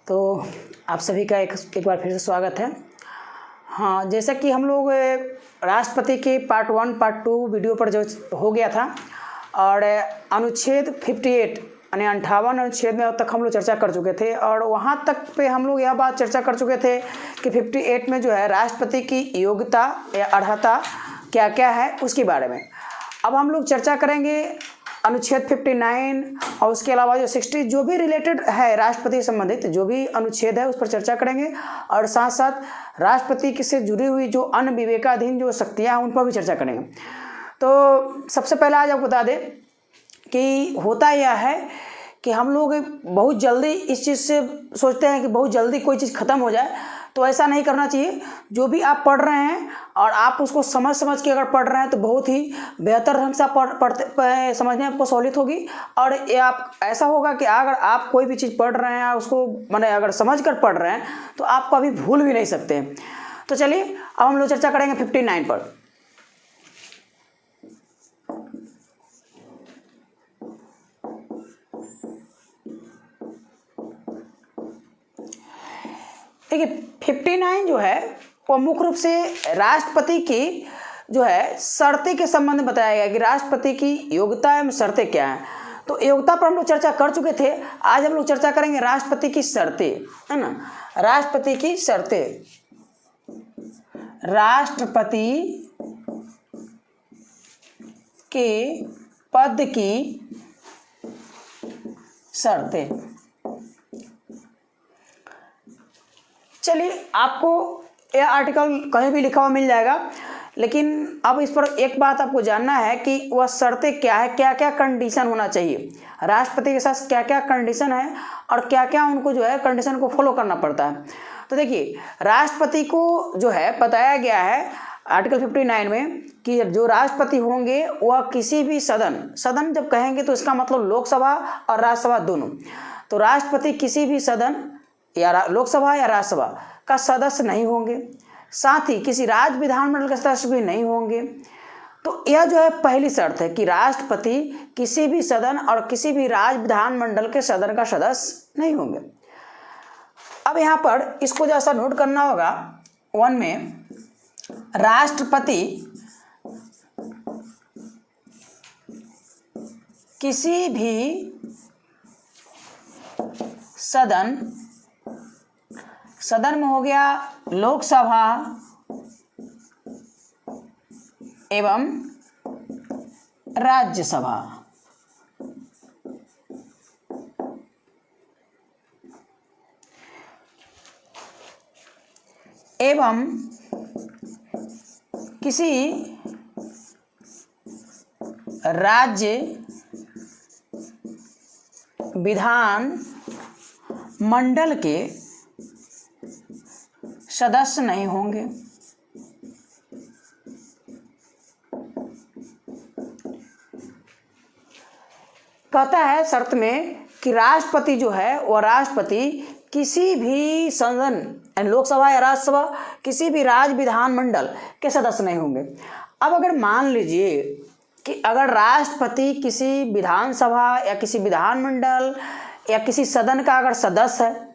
तो आप सभी का एक बार फिर से स्वागत है। हाँ, जैसा कि हम लोग राष्ट्रपति के पार्ट 1 पार्ट 2 वीडियो पर जो हो गया था और अनुच्छेद 58 यानी 58 अनुच्छेद में अब तक हम लोग चर्चा कर चुके थे और वहाँ तक पे हम लोग यह बात चर्चा कर चुके थे कि 58 में जो है राष्ट्रपति की योग्यता या अर्हता क्या क्या है उसके बारे में। अब हम लोग चर्चा करेंगे अनुच्छेद 59 और उसके अलावा जो 60 जो भी रिलेटेड है राष्ट्रपति से संबंधित जो भी अनुच्छेद है उस पर चर्चा करेंगे और साथ साथ राष्ट्रपति से जुड़ी हुई जो अन्य विवेकाधीन जो शक्तियाँ हैं उन पर भी चर्चा करेंगे। तो सबसे पहले आज आपको बता दें कि होता यह है कि हम लोग बहुत जल्दी इस चीज़ से सोचते हैं कि बहुत जल्दी कोई चीज़ ख़त्म हो जाए, तो ऐसा नहीं करना चाहिए। जो भी आप पढ़ रहे हैं और आप उसको समझ के अगर पढ़ रहे हैं तो बहुत ही बेहतर ढंग से पढ़ते समझने में आपको सहूलियत होगी और ये आप ऐसा होगा कि अगर आप कोई भी चीज़ पढ़ रहे हैं उसको माने अगर समझ कर पढ़ रहे हैं तो आप कभी भूल भी नहीं सकते हैं। तो चलिए अब हम लोग चर्चा करेंगे 59 पर। देखिए 59 जो है वो मुख्य रूप से राष्ट्रपति की जो है शर्तें के संबंध में बताया गया कि राष्ट्रपति की योग्यता एवं शर्तें क्या हैं। तो योग्यता पर हम लोग चर्चा कर चुके थे, आज हम लोग चर्चा करेंगे राष्ट्रपति की शर्तें, है ना। राष्ट्रपति की शर्तें, राष्ट्रपति के पद की शर्तें। चलिए आपको यह आर्टिकल कहीं भी लिखा हुआ मिल जाएगा, लेकिन अब इस पर एक बात आपको जानना है कि वह शर्तें क्या है, क्या क्या कंडीशन होना चाहिए, राष्ट्रपति के साथ क्या क्या कंडीशन है और क्या क्या उनको जो है कंडीशन को फॉलो करना पड़ता है। तो देखिए राष्ट्रपति को जो है बताया गया है आर्टिकल 59 में कि जो राष्ट्रपति होंगे वह किसी भी सदन जब कहेंगे तो इसका मतलब लोकसभा और राज्यसभा दोनों, तो राष्ट्रपति किसी भी सदन या लोकसभा या राज्यसभा का सदस्य नहीं होंगे, साथ ही किसी राज्य विधानमंडल के सदस्य भी नहीं होंगे। तो यह जो है पहली शर्त है कि राष्ट्रपति किसी भी सदन और किसी भी राज्य विधानमंडल के सदन का सदस्य नहीं होंगे। अब यहाँ पर इसको जैसा नोट करना होगा 1 में, राष्ट्रपति किसी भी सदन में हो गया लोकसभा एवं राज्यसभा, एवं किसी राज्य विधान मंडल के सदस्य नहीं होंगे। कहता है शर्त में कि राष्ट्रपति जो है वह राष्ट्रपति किसी भी सदन लोकसभा या राज्यसभा किसी भी राज्य विधानमंडल के सदस्य नहीं होंगे। अब अगर मान लीजिए कि अगर राष्ट्रपति किसी विधानसभा या किसी विधानमंडल या किसी सदन का अगर सदस्य है,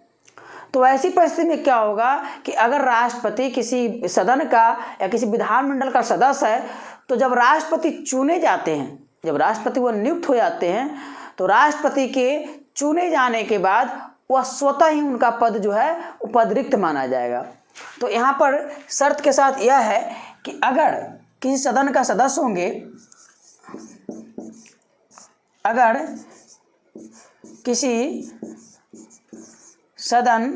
तो ऐसी परिस्थिति में क्या होगा कि अगर राष्ट्रपति किसी सदन का या किसी विधानमंडल का सदस्य है तो जब राष्ट्रपति चुने जाते हैं, जब राष्ट्रपति वो नियुक्त हो जाते हैं, तो राष्ट्रपति के चुने जाने के बाद वह स्वतः ही उनका पद जो है वो पद रिक्त माना जाएगा। तो यहाँ पर शर्त के साथ यह है कि अगर किसी सदन का सदस्य होंगे, अगर किसी सदन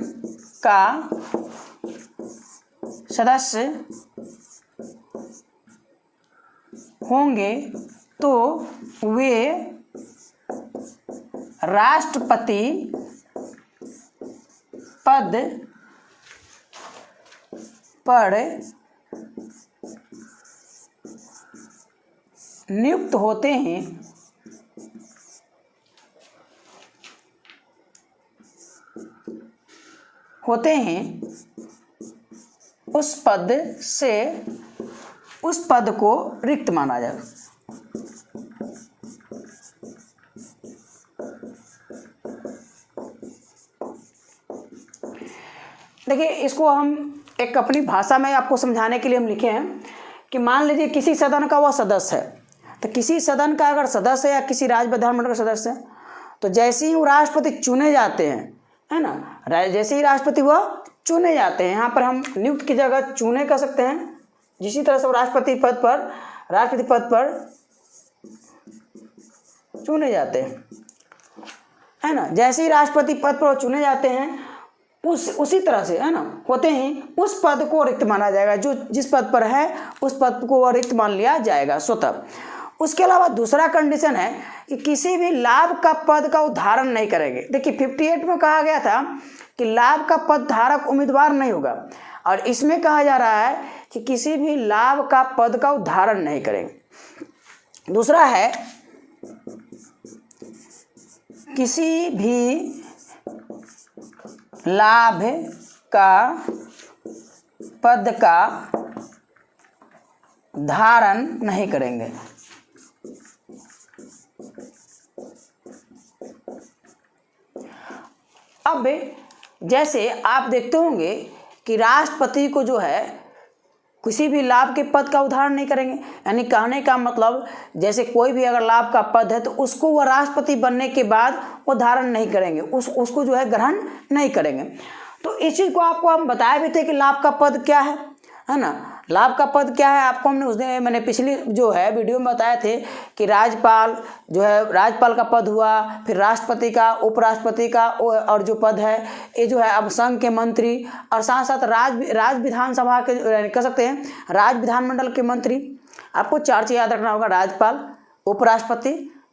का सदस्य होंगे तो वे राष्ट्रपति पद पर नियुक्त होते हैं उस पद को रिक्त माना जाएगा। देखिए इसको हम एक अपनी भाषा में आपको समझाने के लिए हम लिखे हैं कि मान लीजिए किसी सदन का वह सदस्य है, तो किसी सदन का अगर सदस्य है या किसी राज्य विधानमंडल का सदस्य है, तो जैसे ही वो राष्ट्रपति चुने जाते हैं, है ना, जैसे ही राष्ट्रपति वह चुने जाते हैं, यहाँ पर हम नियुक्त की जगह चुने कर सकते हैं। जिसी तरह से वो राष्ट्रपति पद पर चुने जाते हैं, है ना, जैसे ही राष्ट्रपति पद पर चुने जाते हैं उसी तरह से, है ना, होते ही उस पद को रिक्त माना जाएगा। जो जिस पद पर है उस पद को रिक्त मान लिया जाएगा स्वतः। उसके अलावा दूसरा कंडीशन है कि किसी भी लाभ का पद का उद्धारण नहीं करेंगे। देखिए 58 में कहा गया था कि लाभ का पद धारक उम्मीदवार नहीं होगा, और इसमें कहा जा रहा है कि किसी भी लाभ का पद का उद्धारण नहीं करेंगे। दूसरा है किसी भी लाभ का पद का धारण नहीं करेंगे। अब जैसे आप देखते होंगे कि राष्ट्रपति को जो है किसी भी लाभ के पद का उदाहरण नहीं करेंगे, यानी कहने का मतलब जैसे कोई भी अगर लाभ का पद है तो उसको वह राष्ट्रपति बनने के बाद वो धारण नहीं करेंगे, उसको जो है ग्रहण नहीं करेंगे। तो इस चीज़ को आपको हम बताए भी थे कि लाभ का पद क्या है ना, लाभ का पद क्या है। आपको हमने उस दिन मैंने पिछली जो है वीडियो में बताए थे कि राज्यपाल जो है, राज्यपाल का पद हुआ, फिर राष्ट्रपति का, उपराष्ट्रपति का, और जो पद है ये जो है अब संघ के मंत्री, और साथ साथ राज्य विधानसभा के कह सकते हैं राज्य विधानमंडल के मंत्री। आपको 4 चीज़ याद रखना होगा, राज्यपाल, उपराष्ट्रपति,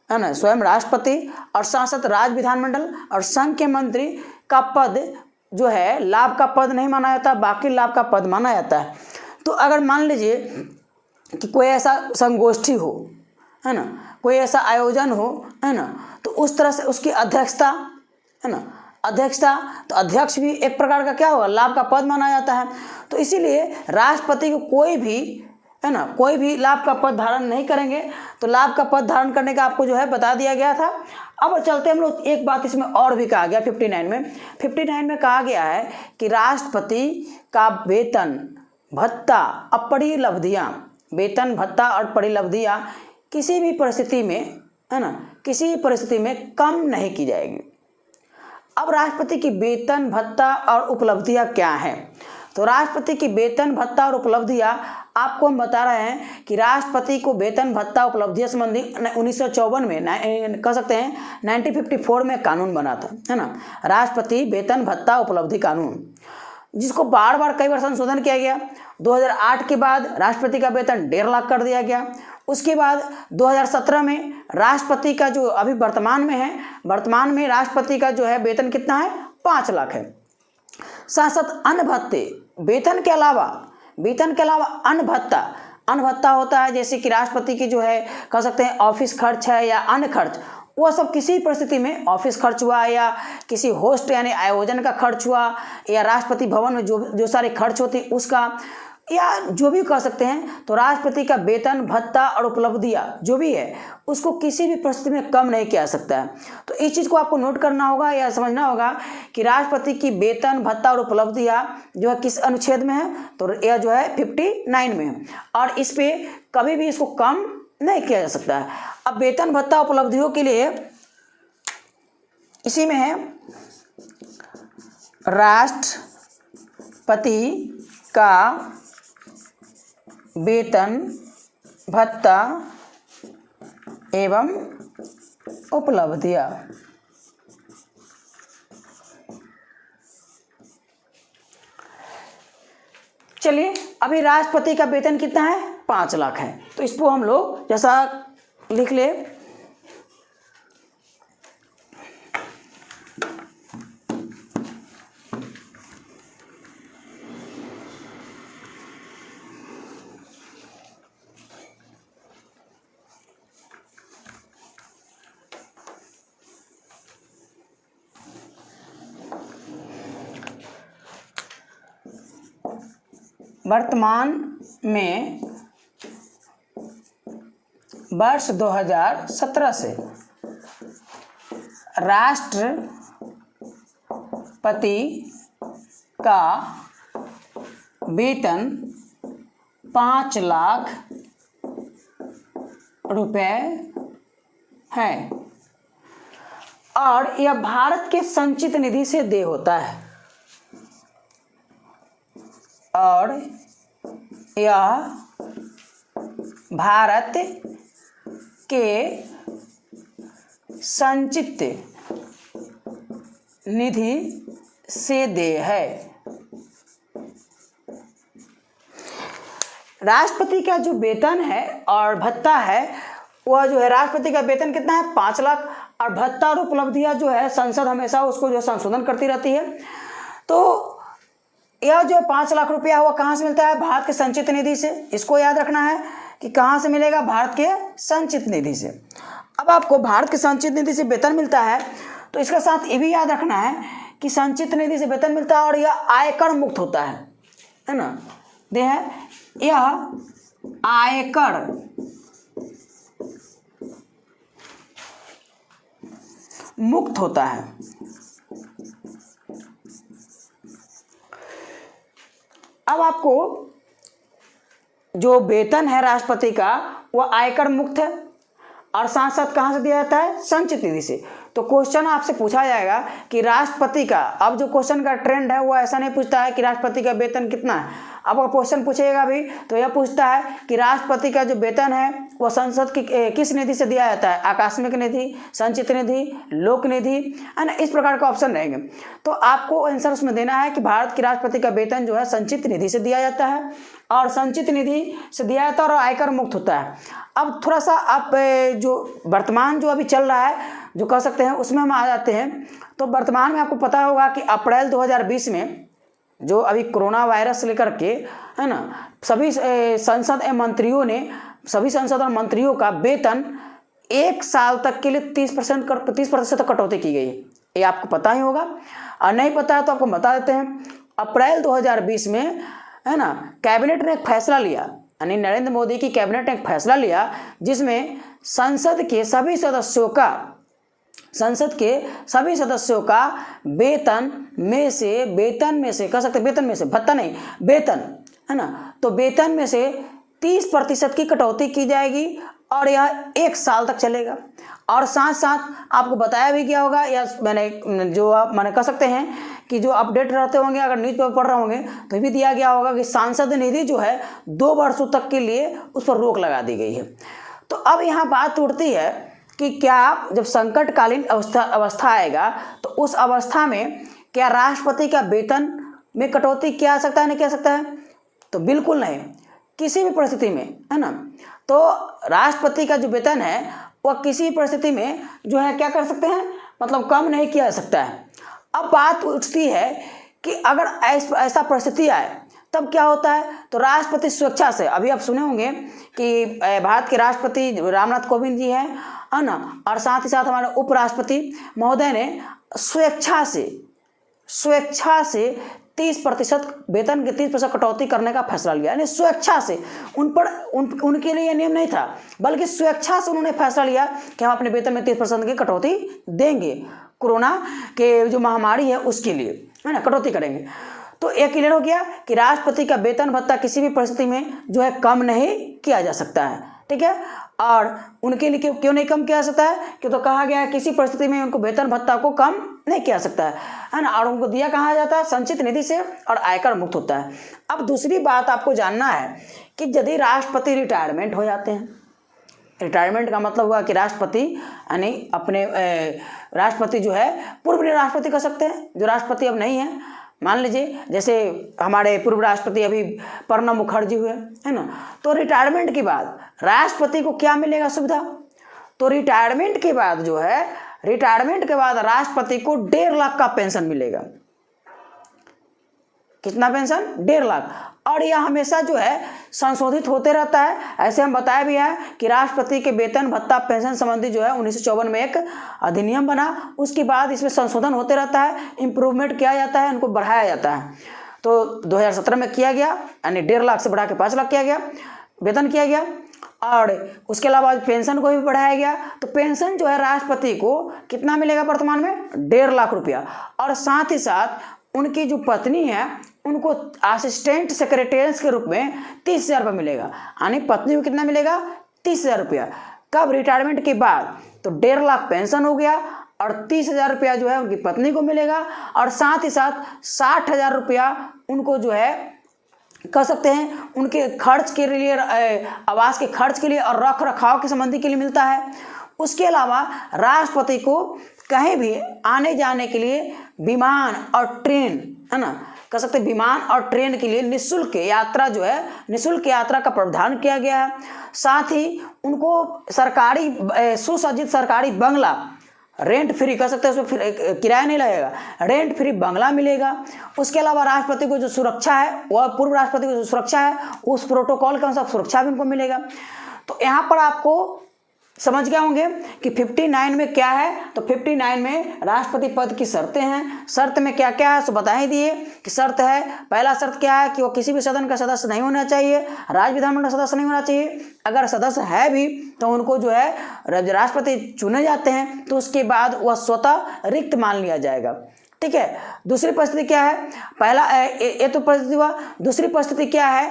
है ना, स्वयं राष्ट्रपति, और साथ साथ राज्य विधानमंडल और संघ के मंत्री का पद जो है लाभ का पद नहीं माना जाता, बाकी लाभ का पद माना जाता है। तो अगर मान लीजिए कि कोई ऐसा संगोष्ठी हो, है ना, कोई ऐसा आयोजन हो, है ना, तो उस तरह से उसकी अध्यक्षता, है ना, अध्यक्षता, तो अध्यक्ष भी एक प्रकार का क्या होगा, लाभ का पद माना जाता है। तो इसीलिए राष्ट्रपति को कोई भी, है ना, कोई भी लाभ का पद धारण नहीं करेंगे। तो लाभ का पद धारण करने का आपको जो है बता दिया गया था। अब चलते हम लोग, एक बात इसमें और भी कहा गया 59 में कहा गया है कि राष्ट्रपति का वेतन, भत्ता और परिलब्धियाँ, वेतन, भत्ता और परिलब्धियाँ किसी भी परिस्थिति में, है ना, किसी भी परिस्थिति में कम नहीं की जाएगी। अब राष्ट्रपति की वेतन, भत्ता और उपलब्धियाँ क्या हैं? तो राष्ट्रपति की वेतन, भत्ता और उपलब्धियाँ आपको हम बता रहे हैं कि राष्ट्रपति को वेतन, भत्ता, उपलब्धियाँ संबंधी 1954 में कह सकते हैं 1954 में कानून बना था, है ना, राष्ट्रपति वेतन, भत्ता, उपलब्धि कानून, जिसको बार बार कई बार संशोधन किया गया। 2008 के बाद राष्ट्रपति का वेतन 1.5 लाख कर दिया गया। उसके बाद 2017 में राष्ट्रपति का जो अभी वर्तमान में राष्ट्रपति का जो है वेतन कितना है, 5 लाख है। साथ साथ अन्य भत्ते, वेतन के अलावा अन्य भत्ता होता है, जैसे कि राष्ट्रपति की जो है कह सकते हैं ऑफिस खर्च है या अन्य खर्च, वह सब किसी परिस्थिति में ऑफिस खर्च हुआ या किसी होस्ट यानी आयोजन का खर्च हुआ या राष्ट्रपति भवन में जो सारे खर्च होते उसका, या जो भी कह सकते हैं। तो राष्ट्रपति का वेतन, भत्ता और उपलब्धियाँ जो भी है उसको किसी भी परिस्थिति में कम नहीं किया जा सकता है। तो इस चीज़ को आपको नोट करना होगा या समझना होगा कि राष्ट्रपति की वेतन, भत्ता और उपलब्धियाँ जो है किस अनुच्छेद में है, तो यह जो है 59 में है, और इस पे कभी भी इसको कम नहीं किया जा सकता है। अब वेतन, भत्ता, उपलब्धियों के लिए इसी में है राष्ट्रपति का वेतन, भत्ता एवं उपलब्धियाँ। चलिए, अभी राष्ट्रपति का वेतन कितना है, 5 लाख है। तो इसको हम लोग जैसा लिख ले, वर्तमान में वर्ष 2017 से राष्ट्रपति का वेतन 5 लाख रुपए है और यह भारत के संचित निधि से देय होता है और यह भारत के संचित निधि से देय है। राष्ट्रपति का जो वेतन है और भत्ता है वह जो है, राष्ट्रपति का वेतन कितना है 5 लाख और भत्ता और उपलब्धियां जो है संसद हमेशा उसको जो संशोधन करती रहती है। तो यह जो 5 लाख रुपया हुआ कहाँ से मिलता है? भारत के संचित निधि से। इसको याद रखना है कि कहाँ से मिलेगा? भारत के संचित निधि से। अब आपको भारत के संचित निधि से वेतन मिलता है तो इसके साथ ये भी याद रखना है कि संचित निधि से वेतन मिलता है और यह आयकर मुक्त होता है ना। यह आयकर मुक्त होता है। अब आपको जो वेतन है राष्ट्रपति का वह आयकर मुक्त है और साथ साथ कहाँ से दिया जाता है? संचित निधि से। तो क्वेश्चन आपसे पूछा जाएगा कि राष्ट्रपति का, अब जो क्वेश्चन का ट्रेंड है वो ऐसा नहीं पूछता है कि राष्ट्रपति का वेतन कितना है। अब अगर क्वेश्चन पूछेगा भी तो यह पूछता है कि राष्ट्रपति का जो वेतन है वह संसद की किस निधि से दिया जाता है? आकस्मिक निधि, संचित निधि, लोक निधि, है ना। इस प्रकार का ऑप्शन रहेंगे। तो आपको आंसर उसमें देना है कि भारत के राष्ट्रपति का वेतन जो है संचित निधि से दिया जाता है और संचित निधि से दिया जाता है और आयकर मुक्त होता है। अब थोड़ा सा आप जो वर्तमान जो अभी चल रहा है जो कह सकते हैं उसमें हम आ जाते हैं। तो वर्तमान में आपको पता होगा कि अप्रैल 2020 में जो अभी कोरोना वायरस से लेकर के, है ना, सभी संसद एवं मंत्रियों ने, सभी संसद और मंत्रियों का वेतन 1 साल तक के लिए 30% कटौती की गई। ये आपको पता ही होगा और नहीं पता है तो आपको बता देते हैं। अप्रैल 2020 में, है ना, कैबिनेट ने एक फैसला लिया, यानी नरेंद्र मोदी की कैबिनेट ने एक फैसला लिया जिसमें संसद के सभी सदस्यों का वेतन में से कह सकते, वेतन में से, भत्ता नहीं, वेतन, है ना, तो वेतन में से 30% की कटौती की जाएगी और यह 1 साल तक चलेगा। और साथ साथ आपको बताया भी गया होगा, या मैंने कह सकते हैं कि जो अपडेट रहते होंगे, अगर न्यूज़पेपर पढ़ रहे होंगे तो भी दिया गया होगा कि सांसद निधि जो है 2 वर्षों तक के लिए उस पर रोक लगा दी गई है। तो अब यहाँ बात उठती है कि क्या जब संकटकालीन अवस्था आएगा तो उस अवस्था में क्या राष्ट्रपति का वेतन में कटौती किया जा सकता है? नहीं किया सकता है? तो बिल्कुल नहीं, किसी भी परिस्थिति में, है ना। तो राष्ट्रपति का जो वेतन है वह किसी भी परिस्थिति में जो है क्या कर सकते हैं, मतलब कम नहीं किया जा सकता है। अब बात उठती है कि अगर ऐसा परिस्थिति आए तब क्या होता है? तो राष्ट्रपति स्वेच्छा से, अभी आप सुने होंगे कि भारत के राष्ट्रपति रामनाथ कोविंद जी हैं, है ना, और साथ ही साथ हमारे उपराष्ट्रपति महोदय ने स्वेच्छा से 30% वेतन के 30% कटौती करने का फैसला लिया। यानी स्वेच्छा से, उनके लिए यह नियम नहीं था, बल्कि स्वेच्छा से उन्होंने फैसला लिया कि हम अपने वेतन में 30% की कटौती देंगे, कोरोना के जो महामारी है उसके लिए, है ना, कटौती करेंगे। तो एक क्लियर हो गया कि राष्ट्रपति का वेतन भत्ता किसी भी परिस्थिति में जो है कम नहीं किया जा सकता है, ठीक है। और उनके लिए क्यों नहीं कम किया जा सकता है? क्यों तो कहा गया है किसी परिस्थिति में उनको वेतन भत्ता को कम नहीं किया जा सकता है ना। और उनको दिया कहाँ जाता है? संचित निधि से, और आयकर मुक्त होता है। अब दूसरी बात आपको जानना है कि यदि राष्ट्रपति रिटायरमेंट हो जाते हैं, रिटायरमेंट का मतलब हुआ कि राष्ट्रपति यानी अपने राष्ट्रपति जो है पूर्व राष्ट्रपति कह सकते हैं, जो राष्ट्रपति अब नहीं है, मान लीजिए जैसे हमारे पूर्व राष्ट्रपति अभी प्रणब मुखर्जी हुए, है ना। तो रिटायरमेंट के बाद राष्ट्रपति को क्या मिलेगा सुविधा? तो रिटायरमेंट के बाद राष्ट्रपति को 1.5 लाख का पेंशन मिलेगा। कितना पेंशन? 1.5 लाख। और यह हमेशा जो है संशोधित होते रहता है। ऐसे हम बताया भी है कि राष्ट्रपति के वेतन भत्ता पेंशन संबंधी जो है 1954 में एक अधिनियम बना, उसके बाद इसमें संशोधन होते रहता है, इम्प्रूवमेंट किया जाता है, उनको बढ़ाया जाता है। तो 2017 में किया गया, यानी 1.5 लाख से बढ़ा के 5 लाख किया गया, वेतन किया गया। और उसके अलावा पेंशन को भी बढ़ाया गया। तो पेंशन जो है राष्ट्रपति को कितना मिलेगा वर्तमान में? 1.5 लाख रुपया। और साथ ही साथ उनकी जो पत्नी है उनको असिस्टेंट सेक्रेटरी के रूप में 30,000 रुपये मिलेगा। यानी पत्नी को कितना मिलेगा? 30,000 रुपया। कब? रिटायरमेंट के बाद। तो 1.5 लाख पेंशन हो गया और 30,000 रुपया जो है उनकी पत्नी को मिलेगा और साथ ही साथ 60,000 रुपया उनको जो है कह सकते हैं उनके खर्च के लिए, आवास के खर्च के लिए और रख रखाव के संबंधी के लिए मिलता है। उसके अलावा राष्ट्रपति को कहीं भी आने जाने के लिए विमान और ट्रेन, है ना, कह सकते हैं विमान और ट्रेन के लिए निःशुल्क यात्रा जो है, निःशुल्क यात्रा का प्रावधान किया गया है। साथ ही उनको सरकारी सुसज्जित सरकारी बंगला रेंट फ्री, कह सकते हैं उसमें किराया नहीं लगेगा, रेंट फ्री बंगला मिलेगा। उसके अलावा राष्ट्रपति को जो सुरक्षा है वह पूर्व राष्ट्रपति को जो सुरक्षा है उस प्रोटोकॉल के अनुसार सुरक्षा भी उनको मिलेगा। तो यहाँ पर आपको समझ गए होंगे कि 59 में क्या है। तो 59 में राष्ट्रपति पद की शर्तें हैं। शर्त में क्या क्या है सो बता ही दिए कि शर्त है, पहला शर्त क्या है कि वो किसी भी सदन का सदस्य नहीं होना चाहिए, राज्य विधानमंडल का सदस्य नहीं होना चाहिए। अगर सदस्य है भी तो उनको जो है राष्ट्रपति चुने जाते हैं तो उसके बाद वह स्वतः रिक्त मान लिया जाएगा। ठीक है। दूसरी परिस्थिति क्या है? पहला ये तो परिस्थिति हुआ। दूसरी परिस्थिति क्या है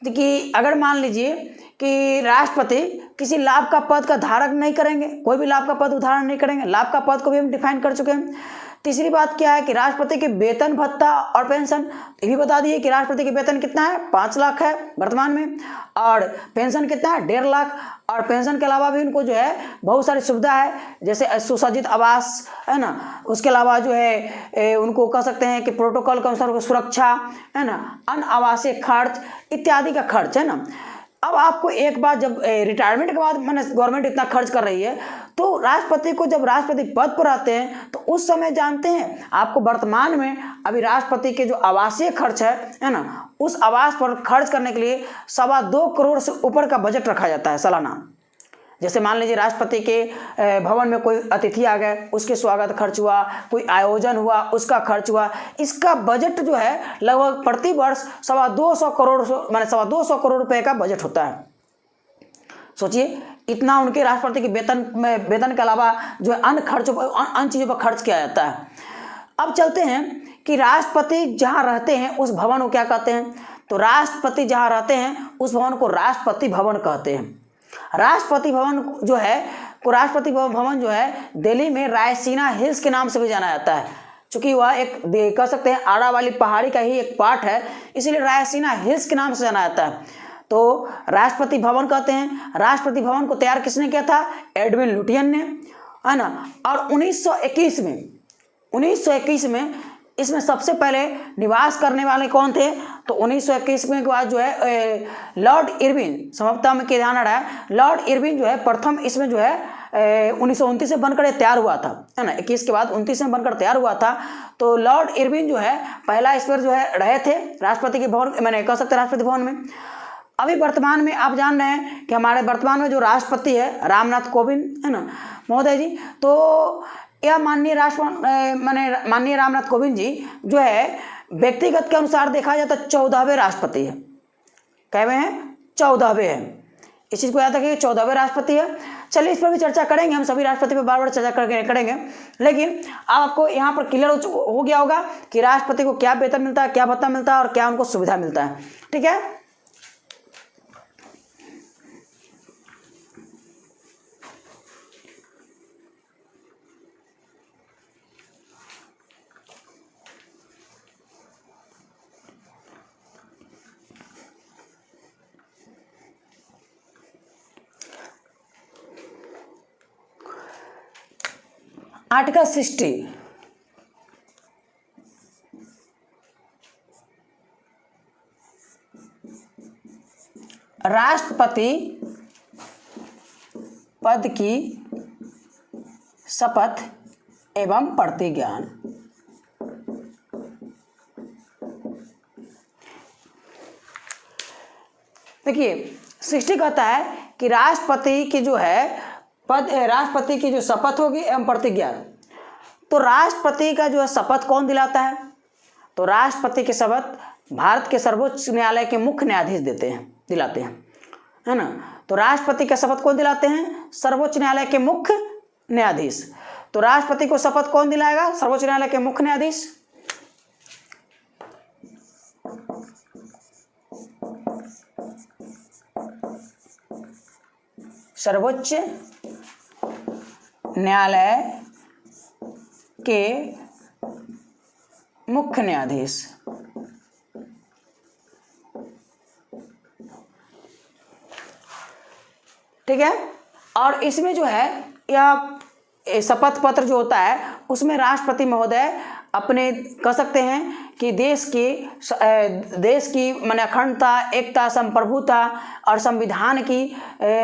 कि अगर मान लीजिए कि राष्ट्रपति किसी लाभ का पद का धारक नहीं करेंगे, कोई भी लाभ का पद धारण नहीं करेंगे, लाभ का पद को भी हम डिफाइन कर चुके हैं। तीसरी बात क्या है कि राष्ट्रपति के वेतन भत्ता और पेंशन, ये भी बता दिए कि राष्ट्रपति के वेतन कितना है, 5 लाख है वर्तमान में, और पेंशन कितना है, 1.5 लाख। और पेंशन के अलावा भी उनको जो है बहुत सारी सुविधा है, जैसे सुसज्जित आवास, है ना, उसके अलावा जो है उनको कह सकते हैं कि प्रोटोकॉल के अनुसार सुरक्षा, है ना, अन्य आवासीय खर्च इत्यादि का खर्च, है ना। अब आपको एक बात, जब रिटायरमेंट के बाद मैंने गवर्नमेंट इतना खर्च कर रही है तो राष्ट्रपति को जब राष्ट्रपति पद पर आते हैं तो उस समय जानते हैं आपको वर्तमान में अभी राष्ट्रपति के जो आवासीय खर्च है ना, उस आवास पर खर्च करने के लिए 2.25 करोड़ से ऊपर का बजट रखा जाता है सालाना। जैसे मान लीजिए राष्ट्रपति के भवन में कोई अतिथि आ गए, उसके स्वागत खर्च हुआ, कोई आयोजन हुआ उसका खर्च हुआ, इसका बजट जो है लगभग प्रति वर्ष 225 करोड़, माने 225 करोड़ रुपए का बजट होता है। सोचिए इतना उनके राष्ट्रपति के वेतन के अलावा जो है अन्य खर्चों पर, अन्य चीज़ों पर खर्च किया जाता है। अब चलते हैं कि राष्ट्रपति जहाँ रहते हैं उस भवन को क्या कहते हैं। तो राष्ट्रपति जहाँ रहते हैं उस भवन को राष्ट्रपति भवन कहते हैं। राष्ट्रपति भवन जो है, राष्ट्रपति भवन जो है दिल्ली में रायसीना हिल्स के नाम से भी जाना जाता है। चूंकि वह एक कह सकते हैं आड़ा वाली पहाड़ी का ही एक पार्ट है, इसीलिए रायसीना हिल्स के नाम से जाना जाता है। तो राष्ट्रपति भवन कहते हैं। राष्ट्रपति भवन को तैयार किसने किया था? एडविन लुटियन ने, है ना। और 1921 में इसमें सबसे पहले निवास करने वाले कौन थे? तो 1921 में के बाद जो है लॉर्ड इरविन, संभवतः में ध्यान आ रहा है, लॉर्ड इरविन जो है प्रथम इसमें जो है 1929 में बनकर तैयार हुआ था, है ना। 21 के बाद 29 में बनकर तैयार हुआ था। तो लॉर्ड इरविन जो है पहला इस पर जो है रहे थे राष्ट्रपति के भवन, मैंने कह सकते राष्ट्रपति भवन में। अभी वर्तमान में आप जान रहे हैं कि हमारे वर्तमान में जो राष्ट्रपति है रामनाथ कोविंद, है ना महोदय जी। तो यह माननीय माननीय रामनाथ कोविंद जी जो है व्यक्तिगत के अनुसार देखा जाए तो 14वें राष्ट्रपति है। कहवे हैं 14वें हैं, इस चीज़ को याद रखिए 14वें राष्ट्रपति है। चलिए इस पर भी चर्चा करेंगे, हम सभी राष्ट्रपति पर बार बार चर्चा करेंगे, लेकिन आपको यहाँ पर क्लियर हो गया होगा कि राष्ट्रपति को क्या वेतन मिलता है, क्या भत्ता मिलता है और क्या उनको सुविधा मिलता है। ठीक है। आर्टिकल 60 राष्ट्रपति पद की शपथ एवं प्रतिज्ञान। देखिए 60 कहता है कि राष्ट्रपति की जो है राष्ट्रपति की जो शपथ होगी एवं प्रतिज्ञा। तो राष्ट्रपति का जो है शपथ कौन दिलाता है? तो राष्ट्रपति की शपथ भारत के सर्वोच्च न्यायालय के मुख्य न्यायाधीश दिलाते हैं, है ना। तो राष्ट्रपति का शपथ कौन दिलाते हैं? सर्वोच्च न्यायालय के मुख्य न्यायाधीश। तो राष्ट्रपति को शपथ कौन दिलाएगा? सर्वोच्च न्यायालय के मुख्य न्यायाधीश। सर्वोच्च न्यायालय के मुख्य न्यायाधीश। ठीक है। और इसमें जो है यह शपथ पत्र जो होता है उसमें राष्ट्रपति महोदय अपने कह सकते हैं कि देश की माने अखंडता, एकता, संप्रभुता और संविधान की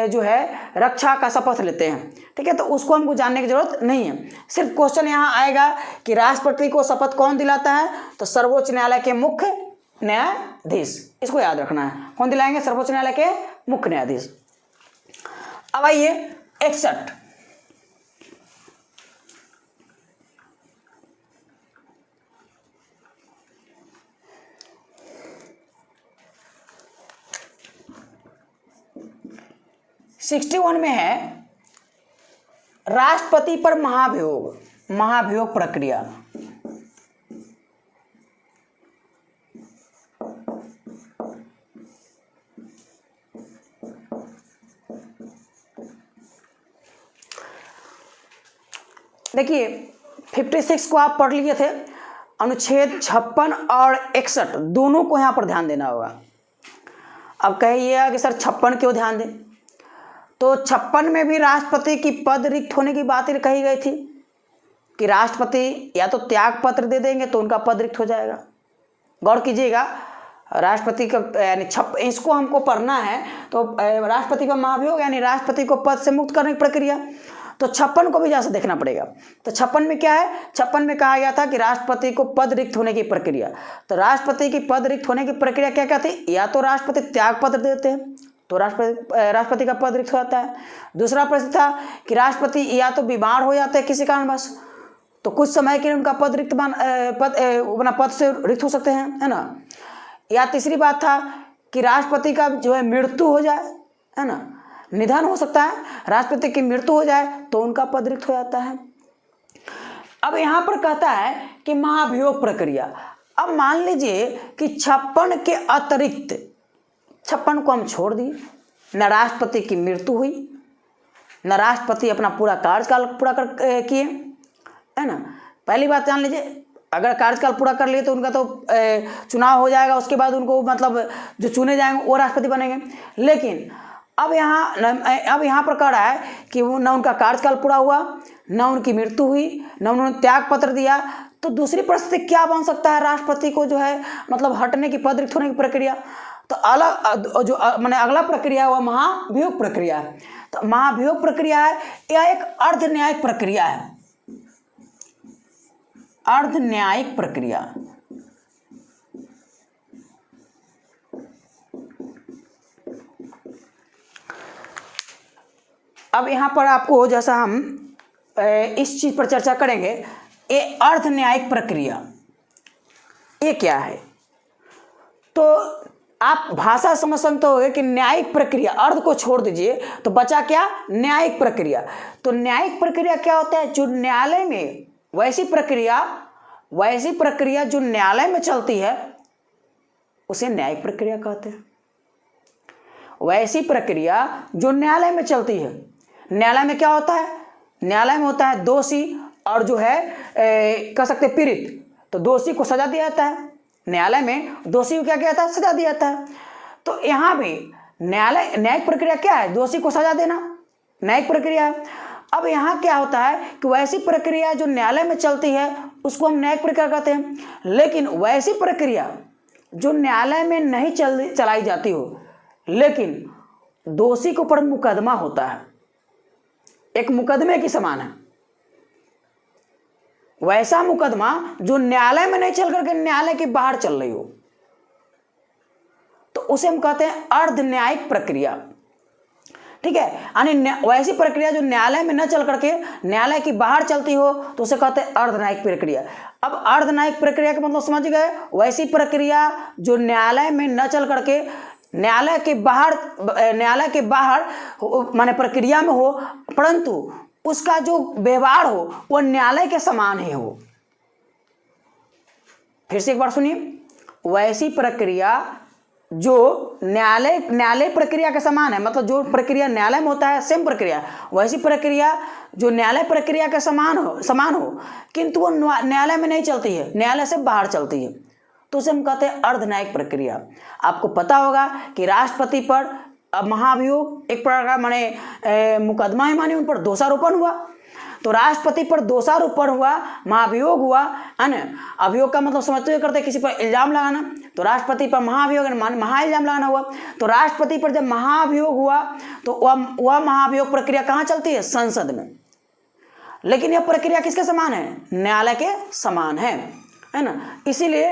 जो है रक्षा का शपथ लेते हैं। ठीक है, तो उसको हमको जानने की जरूरत नहीं है। सिर्फ क्वेश्चन यहाँ आएगा कि राष्ट्रपति को शपथ कौन दिलाता है, तो सर्वोच्च न्यायालय के मुख्य न्यायाधीश। इसको याद रखना है, कौन दिलाएंगे? सर्वोच्च न्यायालय के मुख्य न्यायाधीश। अब आइए 61। में है राष्ट्रपति पर महाभियोग प्रक्रिया। देखिए 56 को आप पढ़ लिए थे, अनुच्छेद 56 और 61 दोनों को यहां पर ध्यान देना होगा। अब कहिएगा कि सर 56 क्यों ध्यान दें? तो 56 में भी राष्ट्रपति की पद रिक्त होने की बात कही गई थी कि राष्ट्रपति या तो त्याग पत्र दे देंगे तो उनका पद रिक्त हो जाएगा। गौर कीजिएगा, राष्ट्रपति का यानी इसको हमको पढ़ना है तो राष्ट्रपति का महाभियोग यानी राष्ट्रपति को पद से मुक्त करने की प्रक्रिया, तो 56 को भी जैसे देखना पड़ेगा। तो 56 में क्या है? 56 में कहा गया था कि राष्ट्रपति को पद रिक्त होने की प्रक्रिया। तो राष्ट्रपति की पद रिक्त होने की प्रक्रिया क्या क्या थी? या तो राष्ट्रपति त्याग पत्र देते हैं तो राष्ट्रपति का पद रिक्त हो जाता है। दूसरा प्रश्न था कि राष्ट्रपति या तो बीमार हो जाते हैं किसी कारणवश, तो कुछ समय के लिए उनका पद रिक्त पद से रिक्त हो सकते हैं, है ना। या तीसरी बात था कि राष्ट्रपति का जो है मृत्यु हो जाए, है ना, निधन हो सकता है, राष्ट्रपति की मृत्यु हो जाए तो उनका पद रिक्त हो जाता है। अब यहाँ पर कहता है कि महाभियोग प्रक्रिया। अब मान लीजिए कि 56 के अतिरिक्त 56 को हम छोड़ दिए, न राष्ट्रपति की मृत्यु हुई, न राष्ट्रपति अपना पूरा कार्यकाल पूरा कर किए, है ना। पहली बात जान लीजिए, अगर कार्यकाल पूरा कर लिए तो उनका तो चुनाव हो जाएगा, उसके बाद उनको मतलब जो चुने जाएंगे वो राष्ट्रपति बनेंगे। लेकिन अब यहाँ पर कह रहा है कि वो न उनका कार्यकाल पूरा हुआ, न उनकी मृत्यु हुई, न उन्होंने त्याग पत्र दिया, तो दूसरी परिस्थिति क्या बन सकता है? राष्ट्रपति को जो है मतलब हटने की, पद रिक्त होने की प्रक्रिया। तो मैंने अगला प्रक्रिया है वह महाभियोग प्रक्रिया है। तो महाभियोग प्रक्रिया है, यह एक अर्ध न्यायिक प्रक्रिया है। अर्ध न्यायिक प्रक्रिया। अब यहां पर आपको जैसा हम इस चीज पर चर्चा करेंगे, ये अर्ध न्यायिक प्रक्रिया ये क्या है? तो आप भाषा समझ सकते हो कि न्यायिक प्रक्रिया, अर्ध को छोड़ दीजिए तो बचा क्या? न्यायिक प्रक्रिया। तो न्यायिक प्रक्रिया क्या होता है? जो न्यायालय में वैसी प्रक्रिया जो न्यायालय में चलती है उसे न्यायिक प्रक्रिया कहते हैं। वैसी प्रक्रिया जो न्यायालय में चलती है। न्यायालय में क्या होता है? न्यायालय में होता है दोषी और जो है कह सकते पीड़ित। तो दोषी को सजा दिया जाता है, न्यायालय में दोषी को क्या किया जाता है? सजा दिया जाता है। तो यहाँ भी न्यायिक प्रक्रिया क्या है? दोषी को सजा देना न्यायिक प्रक्रिया है। अब यहाँ क्या होता है कि वैसी प्रक्रिया जो न्यायालय में चलती है उसको हम न्यायिक प्रक्रिया कहते हैं। लेकिन वैसी प्रक्रिया जो न्यायालय में नहीं चलाई जाती हो, लेकिन दोषी के ऊपर मुकदमा होता है, एक मुकदमे के समान है, वैसा मुकदमा जो न्यायालय में नहीं चल करके न्यायालय के बाहर चल रही हो, तो उसे हम कहते हैं अर्ध न्यायिक प्रक्रिया। ठीक है, यानी वैसी प्रक्रिया जो न्यायालय में न चल करके न्यायालय के बाहर चलती हो तो उसे कहते हैं अर्ध न्यायिक प्रक्रिया। अब अर्ध न्यायिक प्रक्रिया का मतलब समझ गए? वैसी प्रक्रिया जो न्यायालय में न चल करके न्यायालय के बाहर माने प्रक्रिया में हो, परंतु उसका जो व्यवहार हो वो न्यायालय के समान ही हो। फिर से एक बार सुनिए, वैसी प्रक्रिया जो न्यायालय प्रक्रिया के समान है, मतलब जो प्रक्रिया न्यायालय में होता है सेम प्रक्रिया, वैसी प्रक्रिया जो न्यायालय प्रक्रिया के समान हो, किंतु वो न्यायालय में नहीं चलती है, न्यायालय से बाहर चलती है, तो उसे हम कहते हैं अर्धन्यायिक प्रक्रिया। आपको पता होगा कि राष्ट्रपति पर महाभियोग एक प्रकार का माने मुकदमा है, माने उन पर दोषारोपण हुआ, तो राष्ट्रपति पर दोषारोपण हुआ, महाभियोग हुआ, है ना। अभियोग का मतलब समझते हुए करते किसी पर इल्जाम लगाना, तो राष्ट्रपति पर महाभियोग महा इल्जाम लगाना हुआ। तो राष्ट्रपति पर जब महाभियोग हुआ तो वह महाभियोग प्रक्रिया कहाँ चलती है? संसद में। लेकिन यह प्रक्रिया किसके समान है? न्यायालय के समान है ना। इसीलिए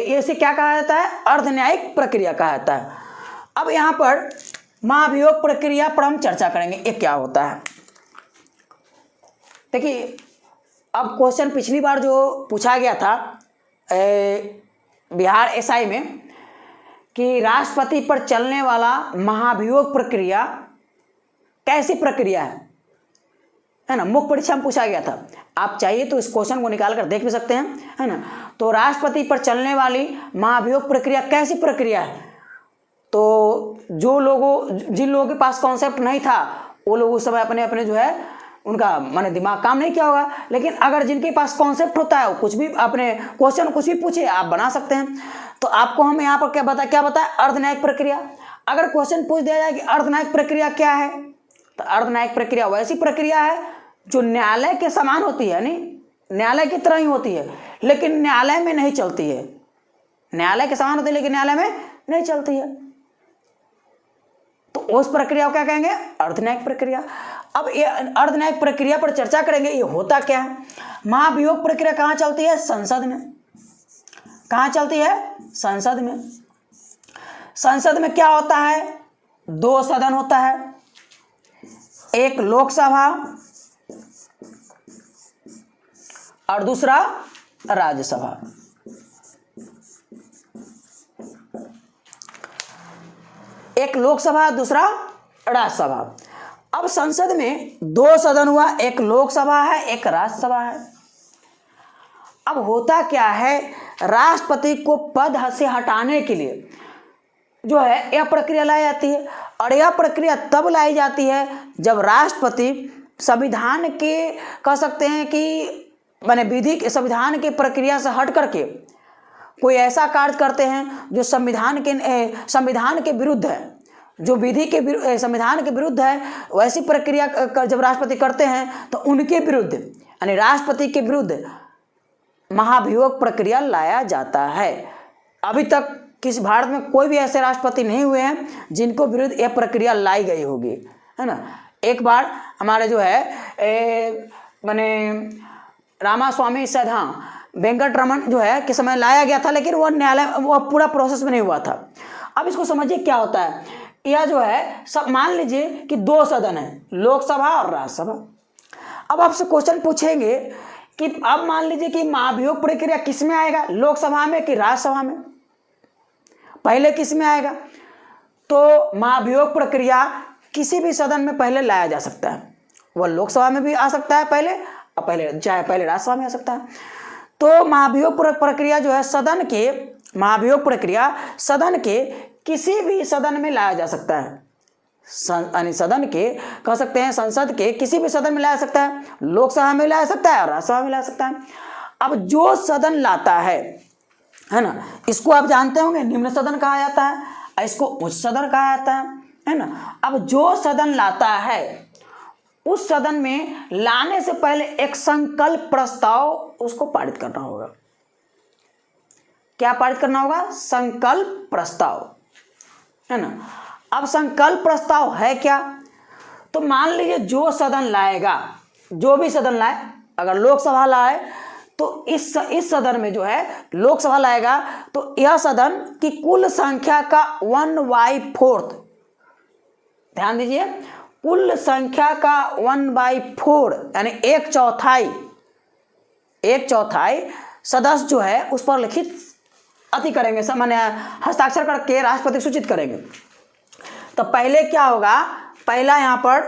इसे क्या कहा जाता है? अर्धन्यायिक प्रक्रिया कहा जाता है। अब यहाँ पर महाभियोग प्रक्रिया पर हम चर्चा करेंगे, ये क्या होता है। देखिए, अब क्वेश्चन पिछली बार जो पूछा गया था बिहार एसआई में कि राष्ट्रपति पर चलने वाला महाभियोग प्रक्रिया कैसी प्रक्रिया है ना, मुख्य परीक्षा में पूछा गया था। आप चाहिए तो इस क्वेश्चन को निकाल कर देख भी सकते हैं, है ना। तो राष्ट्रपति पर चलने वाली महाभियोग प्रक्रिया कैसी प्रक्रिया है? तो जिन लोगों के पास कॉन्सेप्ट नहीं था वो लोग उस समय अपने जो है उनका माने दिमाग काम नहीं किया होगा। लेकिन अगर जिनके पास कॉन्सेप्ट होता है वो कुछ भी अपने क्वेश्चन कुछ भी पूछे आप बना सकते हैं। तो आपको हम यहाँ पर क्या बताया? अर्धन्यायिक प्रक्रिया। अगर क्वेश्चन पूछ दिया जाए कि अर्धन्यायिक प्रक्रिया क्या है, तो अर्धन्यायिक प्रक्रिया वैसी प्रक्रिया है जो न्यायालय के समान होती है, नहीं न्यायालय की तरह ही होती है, लेकिन न्यायालय में नहीं चलती है। न्यायालय के समान होती है लेकिन न्यायालय में नहीं चलती है, तो उस प्रक्रिया को क्या कहेंगे? अर्धन्यायिक प्रक्रिया। अब ये अर्धन्यायिक प्रक्रिया पर चर्चा करेंगे, ये होता क्या है। महाभियोग प्रक्रिया कहाँ चलती है? संसद में। कहाँ चलती है? संसद में। संसद में क्या होता है? दो सदन होता है, एक लोकसभा और दूसरा राज्यसभा। एक लोकसभा दूसरा राज्यसभा। अब संसद में दो सदन हुआ, एक लोकसभा है एक राज्यसभा है। अब होता क्या है, राष्ट्रपति को पद से हटाने के लिए जो है यह प्रक्रिया लाई जाती है, और यह प्रक्रिया तब लाई जाती है जब राष्ट्रपति संविधान के कह सकते हैं कि माने विधि के संविधान के प्रक्रिया से हट करके कोई ऐसा कार्य करते हैं जो संविधान के विरुद्ध है, जो विधि के संविधान के विरुद्ध है। वैसी प्रक्रिया जब राष्ट्रपति करते हैं तो उनके विरुद्ध यानी राष्ट्रपति के विरुद्ध महाभियोग प्रक्रिया लाया जाता है। अभी तक किसी भारत में कोई भी ऐसे राष्ट्रपति नहीं हुए हैं जिनको विरुद्ध यह प्रक्रिया लाई गई होगी, है ना। एक बार हमारे जो है माने रामास्वामी सधा वेंकट रमन जो है के समय लाया गया था, लेकिन वह पूरा प्रोसेस में नहीं हुआ था। अब इसको समझिए क्या होता है। यह जो है सब मान लीजिए कि दो सदन है, लोकसभा और राज्यसभा। अब आपसे क्वेश्चन पूछेंगे कि अब मान लीजिए कि महाभियोग प्रक्रिया किस में आएगा, लोकसभा में कि राज्यसभा में? पहले किस में आएगा? तो महाभियोग प्रक्रिया किसी भी सदन में पहले लाया जा सकता है। वह लोकसभा में भी आ सकता है पहले, और चाहे पहले राज्यसभा में आ सकता है। तो महाभियोग प्रक्रिया जो है महाभियोग प्रक्रिया सदन के किसी भी सदन में लाया जा सकता है। यानी सदन के कह सकते हैं संसद के किसी भी सदन में लाया जा सकता है, लोकसभा में लाया जा सकता है और राज्यसभा में लाया जा सकता है। अब जो सदन लाता है ना, इसको आप जानते होंगे निम्न सदन कहा जाता है, इसको उच्च सदन कहा जाता है ना। अब जो सदन लाता है उस सदन में लाने से पहले एक संकल्प प्रस्ताव उसको पारित करना होगा। क्या पारित करना होगा? संकल्प प्रस्ताव, है ना। अब संकल्प प्रस्ताव है क्या? तो मान लीजिए जो सदन लाएगा, जो भी सदन लाए, अगर लोकसभा लाए तो इस सदन में जो है लोकसभा लाएगा तो यह सदन की कुल संख्या का 1/4, ध्यान दीजिए, कुल संख्या का 1/4 यानी एक चौथाई सदस्य जो है उस पर लिखित अति करेंगे, सामान्य हस्ताक्षर करके राष्ट्रपति सूचित करेंगे। तो पहले क्या होगा? पहला यहाँ पर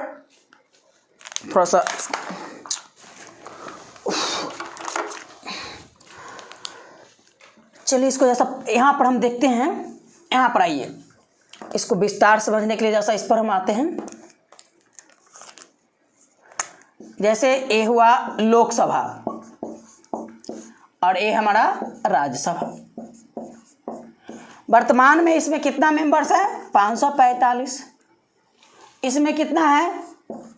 थोड़ा सा चलिए इसको जैसा यहाँ पर हम देखते हैं यहाँ पर आइए, इसको विस्तार समझने के लिए जैसा इस पर हम आते हैं। जैसे ए हुआ लोकसभा और ए हमारा राज्यसभा। वर्तमान में इसमें कितना मेंबर्स है? 545। इसमें कितना है?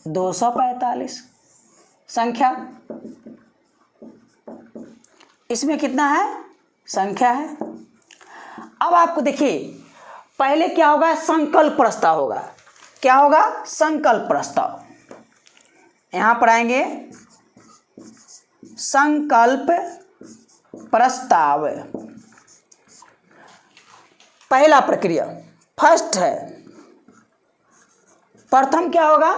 245 संख्या। इसमें कितना है? संख्या है। अब आपको देखिए, पहले क्या होगा? संकल्प प्रस्ताव होगा। क्या होगा? संकल्प प्रस्ताव। यहां पर आएंगे संकल्प प्रस्ताव। पहला प्रक्रिया फर्स्ट है। प्रथम क्या होगा?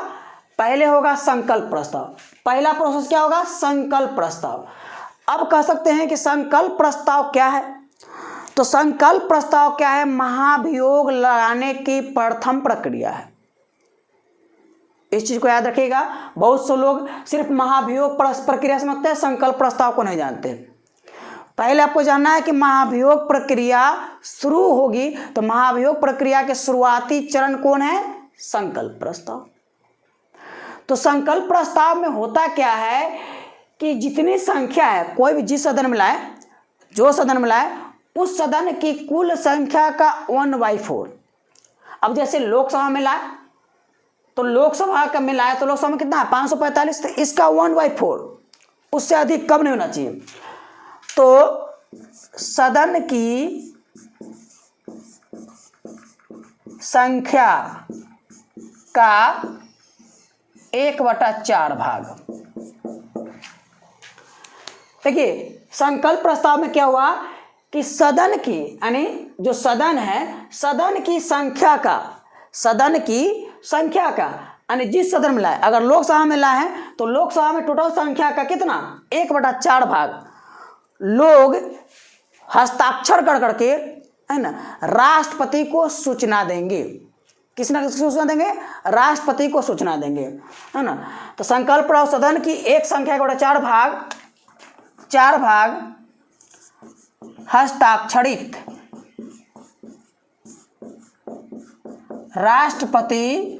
पहले होगा संकल्प प्रस्ताव। पहला प्रोसेस क्या होगा? संकल्प प्रस्ताव। अब कह सकते हैं कि संकल्प प्रस्ताव क्या है? तो संकल्प प्रस्ताव क्या है? महाभियोग लगाने की प्रथम प्रक्रिया है। इस चीज को याद रखिएगा। बहुत से लोग सिर्फ महाभियोग प्रक्रिया समझते हैं, संकल्प प्रस्ताव को नहीं जानते। पहले आपको जानना है कि महाभियोग प्रक्रिया शुरू होगी तो महाभियोग प्रक्रिया के शुरुआती चरण कौन है? संकल्प प्रस्ताव। तो संकल्प प्रस्ताव में होता क्या है कि जितनी संख्या है, कोई भी जिस सदन में लाए, जो सदन में लाए, उस सदन की कुल संख्या का 1/4। अब जैसे लोकसभा में लाए तो लोकसभा का में लाए तो लोकसभा में कितना है? 545। तो इसका 1/4, उससे अधिक कम नहीं होना चाहिए। तो सदन की संख्या का 1/4 भाग। देखिए, संकल्प प्रस्ताव में क्या हुआ कि सदन की, यानी जो सदन है, सदन की संख्या का यानी जिस सदन में लाए, अगर लोकसभा में लाए हैं तो लोकसभा में टोटल संख्या का कितना? 1/4 भाग लोग हस्ताक्षर कर करके, है ना, राष्ट्रपति को सूचना देंगे। किसने सूचना देंगे? राष्ट्रपति को सूचना देंगे, है ना। तो संकल्प प्रस्ताव सदन की एक संख्या का 4 भाग हस्ताक्षरित राष्ट्रपति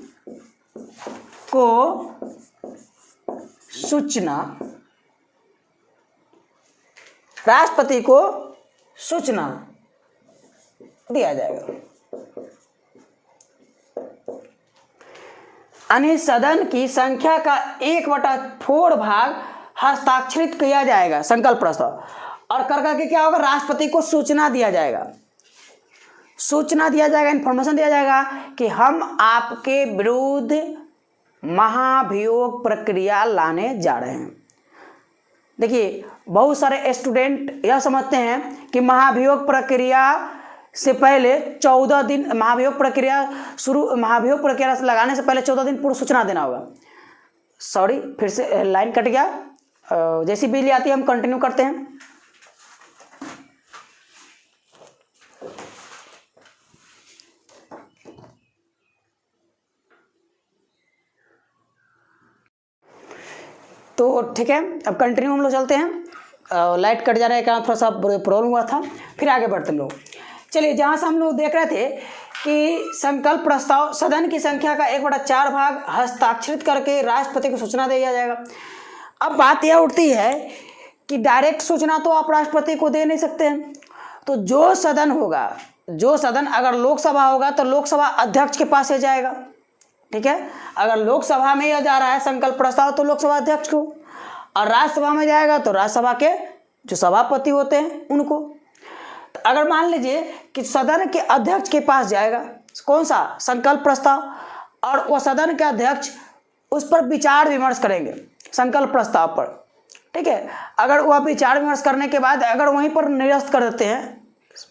को सूचना दिया जाएगा। यानी सदन की संख्या का 1/4 भाग हस्ताक्षरित किया जाएगा संकल्प प्रस्ताव, और कर करके क्या होगा? राष्ट्रपति को सूचना दिया जाएगा। इन्फॉर्मेशन दिया जाएगा कि हम आपके विरुद्ध महाभियोग प्रक्रिया लाने जा रहे हैं। देखिए, बहुत सारे स्टूडेंट यह समझते हैं कि महाभियोग प्रक्रिया से पहले 14 दिन, महाभियोग प्रक्रिया लगाने से पहले 14 दिन पूर्व सूचना देना होगा। सॉरी, फिर से लाइन कट गया। जैसी बिजली आती है हम कंटिन्यू करते हैं। तो ठीक है, अब कंटिन्यू हम लोग चलते हैं। लाइट कट जाने का थोड़ा सा प्रॉब्लम हुआ था, फिर आगे बढ़ते लोग। चलिए, जहाँ से हम लोग देख रहे थे कि संकल्प प्रस्ताव सदन की संख्या का 1/4 भाग हस्ताक्षरित करके राष्ट्रपति को सूचना दिया जाएगा। अब बात यह उठती है कि डायरेक्ट सूचना तो आप राष्ट्रपति को दे नहीं सकते हैं। तो जो सदन अगर लोकसभा होगा तो लोकसभा अध्यक्ष के पास से जाएगा। ठीक है, अगर लोकसभा में यह जा रहा है संकल्प प्रस्ताव तो लोकसभा अध्यक्ष को, और राज्यसभा में जाएगा तो राज्यसभा के जो सभापति होते हैं उनको। तो अगर मान लीजिए कि सदन के अध्यक्ष के पास जाएगा कौन सा? संकल्प प्रस्ताव, और वह सदन के अध्यक्ष उस पर विचार विमर्श करेंगे संकल्प प्रस्ताव पर। ठीक है, अगर वह विचार विमर्श करने के बाद अगर वहीं पर निरस्त कर देते हैं,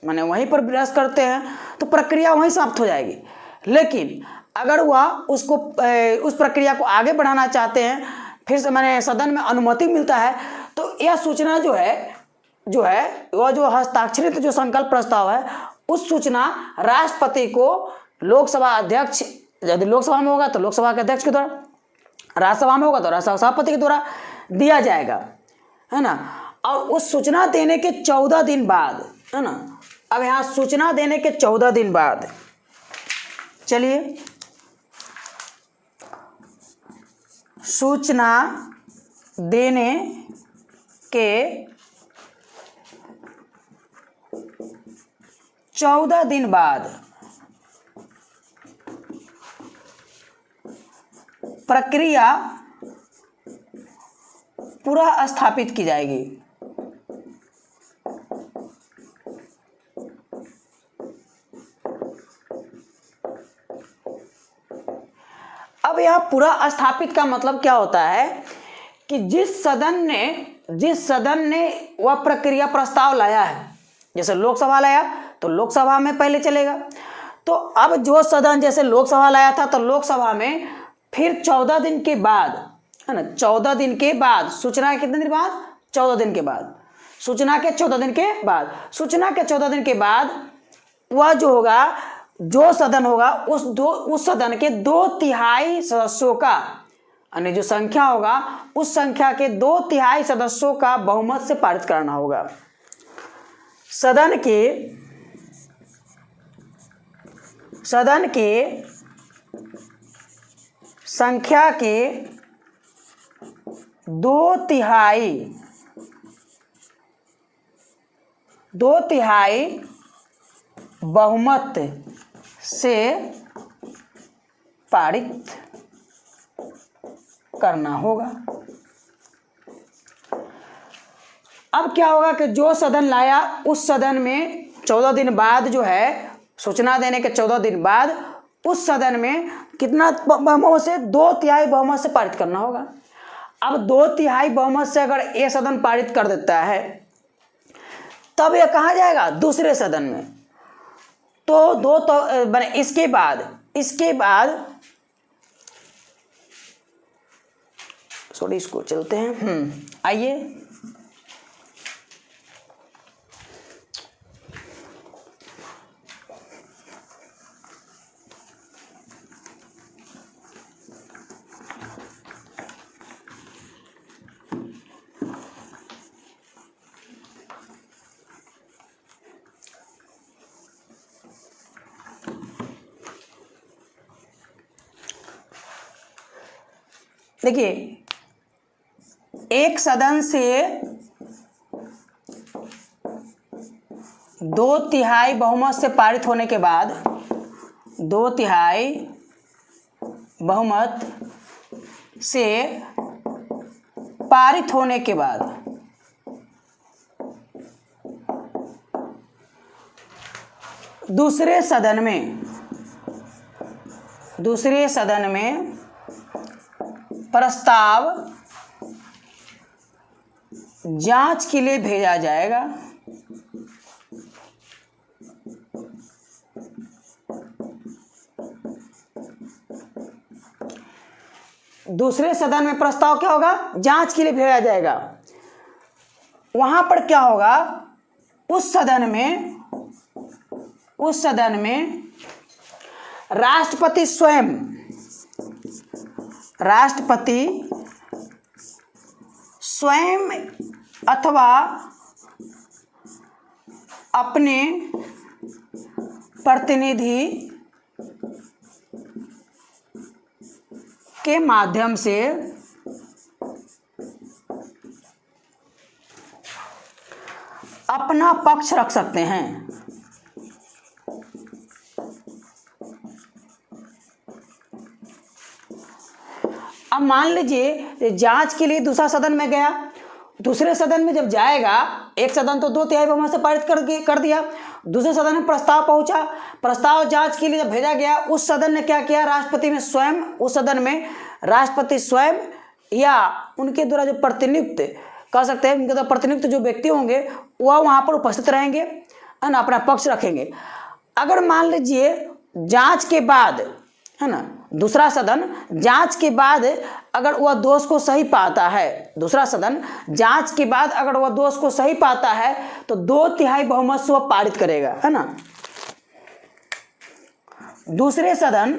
माने वहीं पर निरस्त करते हैं, तो प्रक्रिया वहीं समाप्त हो जाएगी। लेकिन अगर वह उसको उस प्रक्रिया को आगे बढ़ाना चाहते हैं, फिर से माने सदन में अनुमति मिलता है, तो यह सूचना जो है वह जो हस्ताक्षरित जो संकल्प प्रस्ताव है, उस सूचना राष्ट्रपति को लोकसभा अध्यक्ष, यदि लोकसभा में होगा तो लोकसभा के अध्यक्ष के द्वारा, राज्यसभा में होगा तो राज्यसभा सभापति के द्वारा दिया जाएगा, है ना। और उस सूचना देने के 14 दिन बाद, है ना, अब यहाँ सूचना देने के 14 दिन बाद, चलिए सूचना देने के 14 दिन बाद प्रक्रिया पुनः स्थापित की जाएगी। अब यह पुनः स्थापित का मतलब क्या होता है कि जिस सदन ने वह प्रक्रिया प्रस्ताव लाया है, जैसे लोकसभा लाया तो लोकसभा में पहले चलेगा, तो अब जो सदन जैसे लोकसभा लाया था तो लोकसभा में फिर 14 दिन के बाद, है ना, 14 दिन के बाद, सूचना के कितने दिन बाद, 14 दिन के बाद, सूचना के 14 दिन के बाद, सूचना के 14 दिन के बाद वह जो होगा, जो सदन होगा उस सदन के 2/3 सदस्यों का, यानी जो संख्या होगा उस संख्या के 2/3 सदस्यों का बहुमत से पारित करना होगा। सदन के संख्या के 2/3 बहुमत से पारित करना होगा। अब क्या होगा कि जो सदन लाया उस सदन में 14 दिन बाद जो है, सूचना देने के 14 दिन बाद उस सदन में कितना बहुमत से, 2/3 बहुमत से पारित करना होगा। अब 2/3 बहुमत से अगर ये सदन पारित कर देता है तब यह कहाँ जाएगा, दूसरे सदन में। तो इसके बाद सॉरी, इसको चलते हैं, आइए देखिए, एक सदन से 2/3 बहुमत से पारित होने के बाद, 2/3 बहुमत से पारित होने के बाद दूसरे सदन में प्रस्ताव जांच के लिए भेजा जाएगा। दूसरे सदन में प्रस्ताव क्या होगा, जांच के लिए भेजा जाएगा। वहां पर क्या होगा, उस सदन में राष्ट्रपति स्वयं अथवा अपने प्रतिनिधि के माध्यम से अपना पक्ष रख सकते हैं। अब मान लीजिए जांच के लिए दूसरा सदन में गया, दूसरे सदन में जब जाएगा, एक सदन तो 2/3 बहुमत से पारित कर दिया, दूसरे सदन में प्रस्ताव पहुंचा, प्रस्ताव जांच के लिए जब भेजा गया, उस सदन ने क्या किया, उस सदन में राष्ट्रपति स्वयं या उनके द्वारा जो प्रतिनियुक्त, कह सकते हैं उनके द्वारा प्रतिनियुक्त जो व्यक्ति होंगे वह वहां पर उपस्थित रहेंगे, है ना, अपना पक्ष रखेंगे। अगर मान लीजिए जांच के बाद, है ना, दूसरा सदन जांच के बाद अगर वह दोष को सही पाता है, दूसरा सदन जांच के बाद अगर वह दोष को सही पाता है तो 2/3 बहुमत से वह पारित करेगा, है ना। दूसरे सदन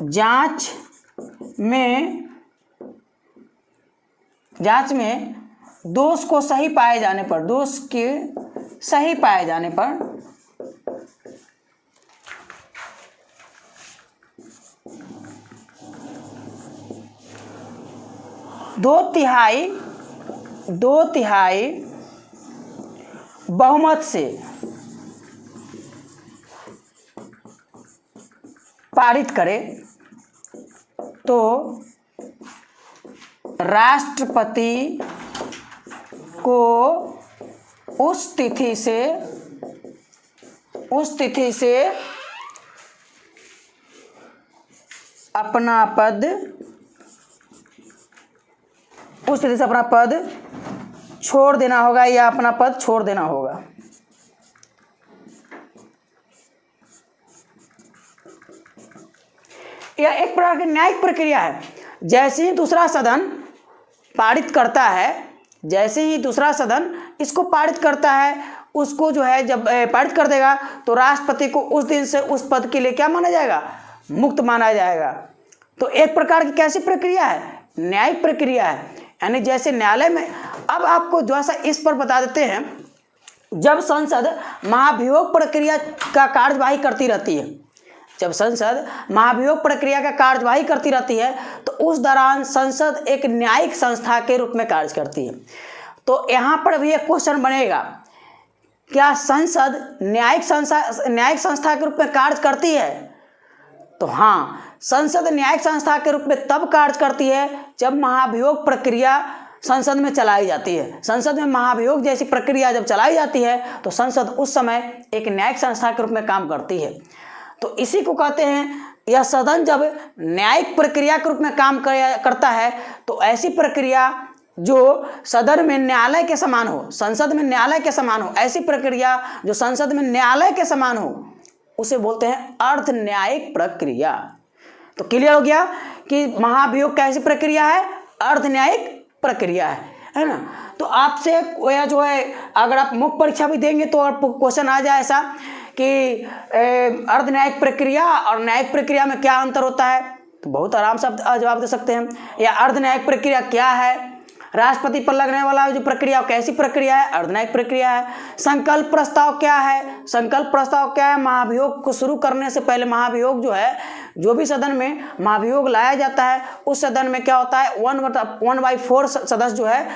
जांच में दोष को सही पाए जाने पर, दोष के सही पाए जाने पर दो तिहाई बहुमत से पारित करे तो राष्ट्रपति को उस तिथि से अपना पद छोड़ देना होगा या अपना पद छोड़ देना होगा। यह एक प्रकार की न्यायिक प्रक्रिया है। जैसे ही दूसरा सदन पारित करता है, जैसे ही दूसरा सदन इसको पारित करता है, उसको जो है जब पारित कर देगा तो राष्ट्रपति को उस दिन से उस पद के लिए क्या माना जाएगा, मुक्त माना जाएगा। तो एक प्रकार की कैसी प्रक्रिया है, न्यायिक प्रक्रिया है। यानी जैसे न्यायालय में, अब आपको जो सा इस पर बता देते हैं, जब संसद महाभियोग प्रक्रिया का कार्यवाही करती रहती है, जब संसद महाभियोग प्रक्रिया का कार्यवाही करती रहती है तो उस दौरान संसद एक न्यायिक संस्था के रूप में कार्य करती है। तो यहाँ पर भी एक क्वेश्चन बनेगा, क्या संसद न्यायिक संस्था के रूप में कार्य करती है? तो हाँ, संसद न्यायिक संस्था के रूप में तब कार्य करती है जब महाभियोग प्रक्रिया संसद में चलाई जाती है। संसद में महाभियोग जैसी प्रक्रिया जब चलाई जाती है तो संसद उस समय एक न्यायिक संस्था के रूप में काम करती है। तो इसी को कहते हैं, यह सदन जब न्यायिक प्रक्रिया के रूप में काम करता है तो ऐसी प्रक्रिया जो सदन में न्यायालय के समान हो, संसद में न्यायालय के समान हो, ऐसी प्रक्रिया जो संसद में न्यायालय के समान हो, उसे बोलते हैं अर्ध न्यायिक प्रक्रिया। तो क्लियर हो गया कि महाभियोग कैसी प्रक्रिया है, अर्ध न्यायिक प्रक्रिया है ना। तो आपसे यह जो है, अगर आप मुख्य परीक्षा भी देंगे तो क्वेश्चन आ जाए ऐसा कि अर्ध न्यायिक प्रक्रिया और न्यायिक प्रक्रिया में क्या अंतर होता है, तो बहुत आराम से आप जवाब दे सकते हैं। या अर्ध न्यायिक प्रक्रिया क्या है, राष्ट्रपति पर लगने वाला जो प्रक्रिया कैसी प्रक्रिया है, अर्ध न्यायिक प्रक्रिया है। संकल्प प्रस्ताव क्या है, संकल्प प्रस्ताव क्या है, महाभियोग को शुरू करने से पहले महाभियोग जो है, जो भी सदन में महाभियोग लाया जाता है उस सदन में क्या होता है, 1/4 सदस्य जो है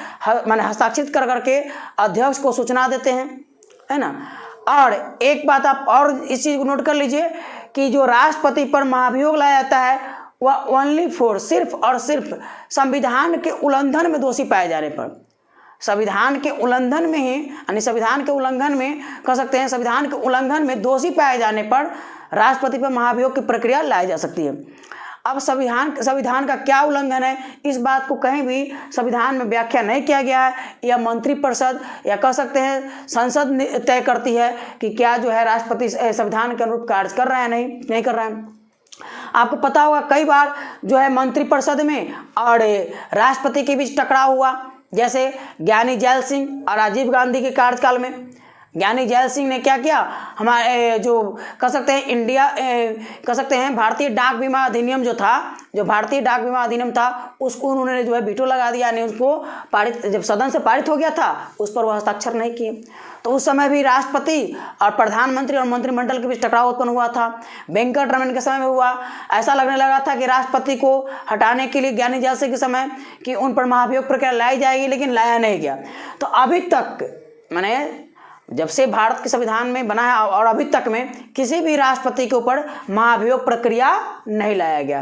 माने हस्ताक्षरित कर करके अध्यक्ष को सूचना देते हैं, है ना। और एक बात आप और इस चीज़ को नोट कर लीजिए कि जो राष्ट्रपति पर महाभियोग लाया जाता है वह ओनली फॉर, सिर्फ और सिर्फ संविधान के उल्लंघन में दोषी पाए जाने पर, संविधान के उल्लंघन में ही, यानी संविधान के उल्लंघन में कह सकते हैं, संविधान के उल्लंघन में दोषी पाए जाने पर राष्ट्रपति पर महाभियोग की प्रक्रिया लाई जा सकती है। अब संविधान का क्या उल्लंघन है, इस बात को कहीं भी संविधान में व्याख्या नहीं किया गया है। यह मंत्रिपरिषद या कह सकते हैं संसद तय करती है कि क्या जो है राष्ट्रपति संविधान के अनुरूप कार्य कर रहा है, नहीं कर रहा है। आपको पता होगा कई बार जो है मंत्रिपरिषद में और राष्ट्रपति के बीच टकराव हुआ, जैसे ज्ञानी जैल सिंह और राजीव गांधी के कार्यकाल में। ज्ञानी जैल सिंह ने क्या किया, हमारे जो कह सकते हैं भारतीय डाक बीमा अधिनियम जो था, जो भारतीय डाक बीमा अधिनियम था उसको उन्होंने जो है वीटो लगा दिया, यानी उसको पारित, जब सदन से पारित हो गया था उस पर वह हस्ताक्षर नहीं किए। तो उस समय भी राष्ट्रपति और प्रधानमंत्री और मंत्रिमंडल के बीच टकराव उत्पन्न हुआ था। वेंकट रमन के समय में हुआ। ऐसा लगने लगा था कि राष्ट्रपति को हटाने के लिए ज्ञानी जैल सिंह के समय कि उन पर महाभियोग प्रक्रिया लाई जाएगी, लेकिन लाया नहीं गया। तो अभी तक माने जब से भारत के संविधान में बना है और अभी तक में किसी भी राष्ट्रपति के ऊपर महाभियोग प्रक्रिया नहीं लाया गया।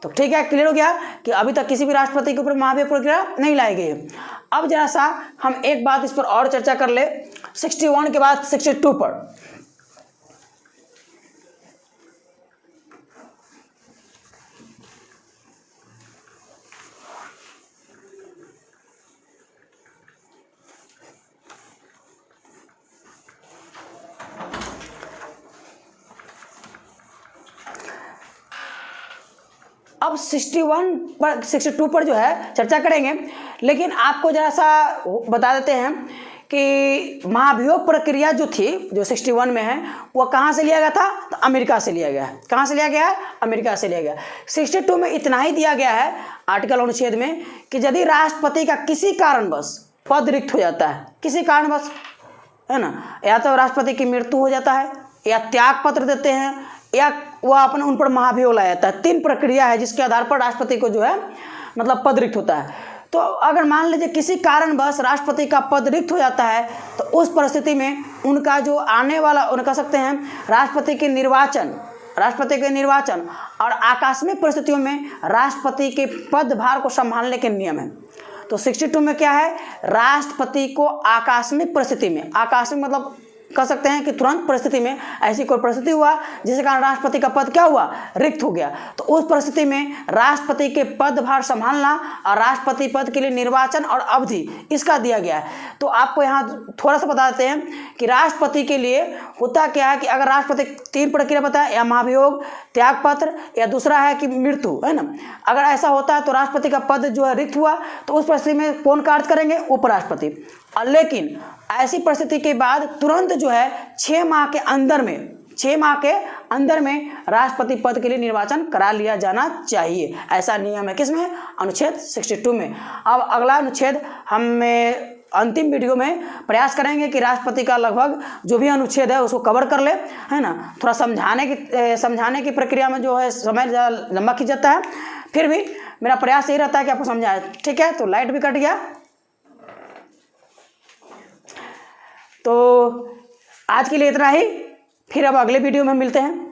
तो ठीक है, क्लियर हो गया कि अभी तक किसी भी राष्ट्रपति के ऊपर महाभियोग प्रक्रिया नहीं लाई गई है। अब जरा सा हम एक बात इस पर और चर्चा कर ले, 61 के बाद 62 पर। अब 62 पर जो है चर्चा करेंगे, लेकिन आपको जरा सा बता देते हैं कि महाभियोग प्रक्रिया जो थी, जो 61 में है, वह कहाँ से लिया गया था, तो अमेरिका से लिया गया है। कहाँ से लिया गया है, अमेरिका से लिया गया। 62 में इतना ही दिया गया है आर्टिकल अनुच्छेद में कि यदि राष्ट्रपति का किसी कारणवश पद रिक्त हो जाता है किसी कारणवश, है ना, या तो राष्ट्रपति की मृत्यु हो जाता है, या त्याग पत्र देते हैं, या वह अपने उन पर महाभियोग लाया जाता है। 3 प्रक्रिया है जिसके आधार पर राष्ट्रपति को जो है मतलब पद रिक्त होता है। तो अगर मान लीजिए किसी कारणवश राष्ट्रपति का पद रिक्त हो जाता है तो उस परिस्थिति में उनका जो आने वाला, उन्हें कह सकते हैं राष्ट्रपति के निर्वाचन और आकस्मिक परिस्थितियों में राष्ट्रपति के पदभार को संभालने के नियम हैं। तो 62 में क्या है, राष्ट्रपति को आकस्मिक परिस्थिति में, आकस्मिक मतलब कह सकते हैं कि तुरंत परिस्थिति में ऐसी कोई परिस्थिति हुआ जिसके कारण राष्ट्रपति का पद क्या हुआ, रिक्त हो गया, तो उस परिस्थिति में राष्ट्रपति के पदभार संभालना और राष्ट्रपति पद के लिए निर्वाचन और अवधि इसका दिया गया है। तो आपको यहाँ थोड़ा सा बता देते हैं कि राष्ट्रपति के लिए होता क्या है कि अगर राष्ट्रपति 3 प्रक्रिया बताया, या महाभियोग, त्यागपत्र, या दूसरा है कि मृत्यु, है ना। अगर ऐसा होता है तो राष्ट्रपति का पद जो है रिक्त हुआ तो उस परिस्थिति में कौन कार्य करेंगे, उपराष्ट्रपति। लेकिन ऐसी परिस्थिति के बाद तुरंत जो है 6 माह के अंदर में राष्ट्रपति पद के लिए निर्वाचन करा लिया जाना चाहिए। ऐसा नियम है किसमें, अनुच्छेद 62 में। अब अगला अनुच्छेद हम अंतिम वीडियो में प्रयास करेंगे कि राष्ट्रपति का लगभग जो भी अनुच्छेद है उसको कवर कर ले, है ना। थोड़ा समझाने की प्रक्रिया में जो है समय लंबा खींच जाता है, फिर भी मेरा प्रयास यही रहता है कि आपको समझाए। ठीक है, तो लाइट भी कट गया। तो आज के लिए इतना ही, फिर अब अगले वीडियो में मिलते हैं।